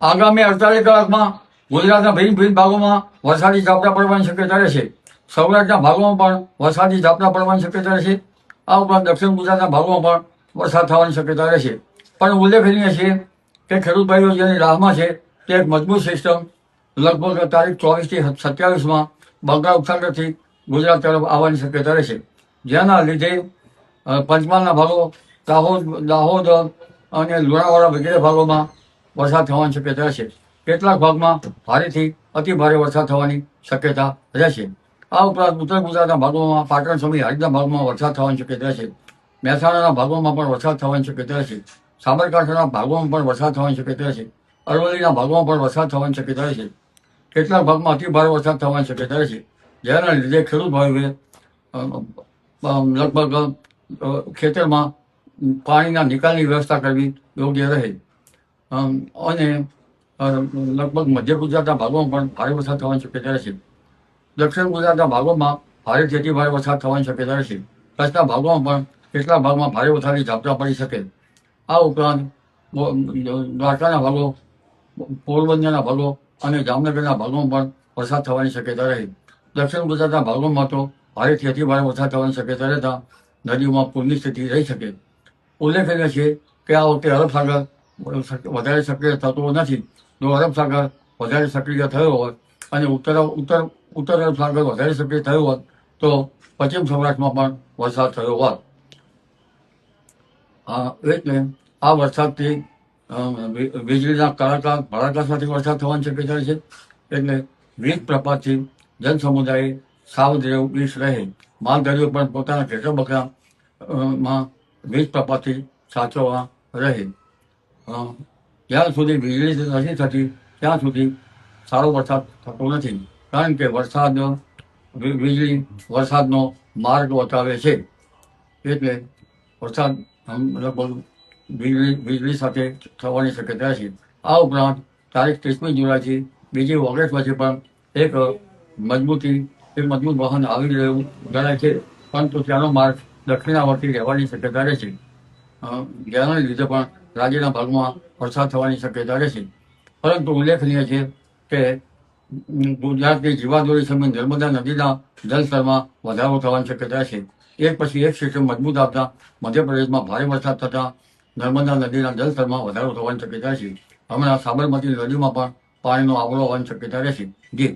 આગામી 48 કલાકમાં ગુજરાતના ભિન્ન ભાગોમાં વરસાદી ઝાપટા પડવાની શક્યતા રહેશે. સૌરાષ્ટ્રના ભાગોમાં પણ વરસાદી ઝાપટા પડવાની શક્યતા રહેશે. આ ઉપરાંત દક્ષિણ ગુજરાતના ભાગોમાં પણ વરસાદ થવાની શક્યતા રહેશે. પણ ઉલ્લેખનીય છે કે ખેડૂત ભાઈઓ જેની રાહમાં છે તે એક મજબૂત સિસ્ટમ લગભગ તારીખ 24 થી 27 બંગાળ ઉપસાગરથી ગુજરાત તરફ આવવાની શક્યતા રહેશે. જેના લીધે પંચમહાલના ભાગો, દાહોદ અને લુણાવાડા વગેરે ભાગોમાં વરસાદ થવાની શક્યતા રહેશે. કેટલાક ભાગમાં ભારેથી અતિ ભારે વરસાદ થવાની શક્યતા રહેશે. આ ઉપરાંત ઉત્તર ગુજરાતના ભાગોમાં, પાટણ સમી હારીના ભાગમાં વરસાદ થવાની શક્યતા રહેશે. મહેસાણાના ભાગોમાં પણ વરસાદ થવાની શક્યતા રહેશે. સાબરકાંઠાના ભાગોમાં પણ વરસાદ થવાની શક્યતા રહેશે. અરવલ્લીના ભાગોમાં પણ વરસાદ થવાની શક્યતા રહેશે. કેટલાક ભાગમાં અતિ ભારે વરસાદ થવાની શક્યતા રહેશે. જેના લીધે ખેડૂત ભાઈઓએ લગભગ ખેતરમાં પાણીના નિકાલની વ્યવસ્થા કરવી યોગ્ય રહે. અને લગભગ મધ્ય ગુજરાતના ભાગોમાં પણ ભારે વરસાદ થવાની શક્યતા રહેશે. દક્ષિણ ગુજરાતના ભાગોમાં ભારેથી અતિ ભારે વરસાદ થવાની શક્યતા રહેશે. કચ્છના ભાગોમાં પણ કેટલાક ભાગમાં ભારે વરસાદની ઝાપટા પડી શકે. આ ઉપરાંત દ્વારકાના ભાગો, પોરબંદરના ભાગો અને જામનગરના ભાગોમાં પણ વરસાદ થવાની શક્યતા રહે. દક્ષિણ ગુજરાતના ભાગોમાં તો ભારેથી અતિ ભારે વરસાદ થવાની શક્યતા રહેતા નદીઓમાં પૂરની સ્થિતિ રહી શકે. ઉલ્લેખનીય છે કે આ વખતે અરબ સાગર વધારે સક્રિય થતો નથી. જો અરબ સાગર વધારે સક્રિય થયો હોત અને ઉત્તર અરબ સાગર વધારે સક્રિય થયો હોત તો પશ્ચિમ સૌરાષ્ટ્રમાં પણ વરસાદ થયો હોત. એટલે આ વરસાદથી વીજળીના ભડાકા સાથે વરસાદ થવાની શક્યતા છે. એટલે વીજ પ્રપાતથી જનસમુદાય સાવધ રહેવું રહે. માલધારીઓ પણ પોતાના ખેતર બકરામાં વીજ પ્રપાતથી સાચવવા રહે. જ્યાં સુધી વીજળી નથી થતી ત્યાં સુધી સારો વરસાદ થતો નથી. કારણ કે વીજળી વરસાદનો માર્ગ બતાવે છે. એટલે વરસાદ લગભગ વીજળી સાથે થવાની શક્યતા છે. આ ઉપરાંત તારીખ 30મી જુલાઈથી 2 ઓગસ્ટ વચ્ચે પણ એક મજબૂત વાહન આવી રહ્યું જણાય છે. પરંતુ ત્યાંનો માર્ગ દક્ષિણાવર્તી રહેવાની શક્યતા રહેશે. જેના લીધે પણ રાજ્યના ભાગમાં વરસાદ થવાની શક્યતા રહેશે. પરંતુ ઉલ્લેખનીય છે કે ગુજરાતની જીવાદોરી સમી નર્મદા નદીના જળસ્તરમાં વધારો થવાની શક્યતા છે. એક પછી એક સિસ્ટમ મજબૂત આપતા મધ્યપ્રદેશમાં ભારે વરસાદ થતાં નર્મદા નદીના જળસ્તરમાં વધારો થવાની શક્યતા છે. હમણાં સાબરમતી નદીમાં પણ પાણીનો આવરો આવવાની શક્યતા રહેશે. જી.